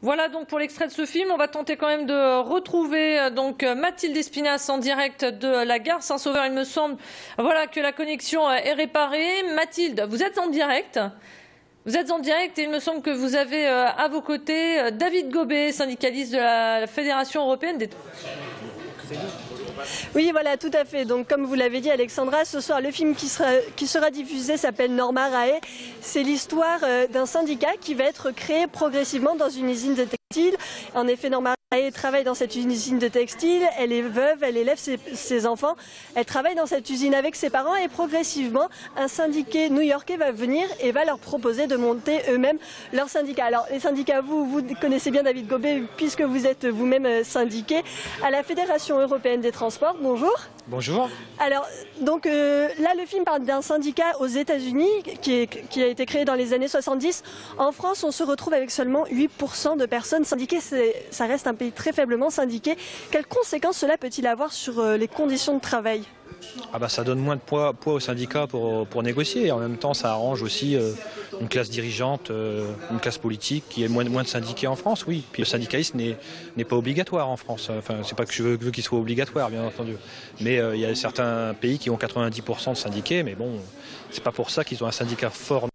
Voilà donc pour l'extrait de ce film. On va tenter quand même de retrouver donc Mathilde Espinasse en direct de la gare Saint-Sauveur. Il me semble voilà que la connexion est réparée. Mathilde, vous êtes en direct. Vous êtes en direct et il me semble que vous avez à vos côtés David Gobet, syndicaliste de la Fédération européenne des... Oui, voilà, tout à fait. Donc, comme vous l'avez dit, Alexandra, ce soir, le film qui sera diffusé s'appelle Norma Rae. C'est l'histoire d'un syndicat qui va être créé progressivement dans une usine de textile. En effet, Norma Rae travaille dans cette usine de textile. Elle est veuve, elle élève ses enfants. Elle travaille dans cette usine avec ses parents et progressivement, un syndiqué new-yorkais va venir et va leur proposer de monter eux-mêmes leur syndicat. Alors, les syndicats, vous connaissez bien David Gobet puisque vous êtes vous-même syndiqué à la Fédération européenne des transports. Bonjour. Bonjour. Alors, donc là, le film parle d'un syndicat aux États-Unis qui a été créé dans les années 70. En France, on se retrouve avec seulement 8% de personnes syndiquées. Ça reste un pays très faiblement syndiqué. Quelles conséquences cela peut-il avoir sur les conditions de travail ? Ah bah ça donne moins de poids aux syndicats pour négocier. En même temps, ça arrange aussi une classe dirigeante, une classe politique qui est moins de syndiqués en France, oui. Puis le syndicalisme n'est pas obligatoire en France. Enfin, c'est pas que je veux qu'il soit obligatoire, bien entendu. Mais il y a certains pays qui ont 90% de syndiqués, mais bon, c'est pas pour ça qu'ils ont un syndicat fort.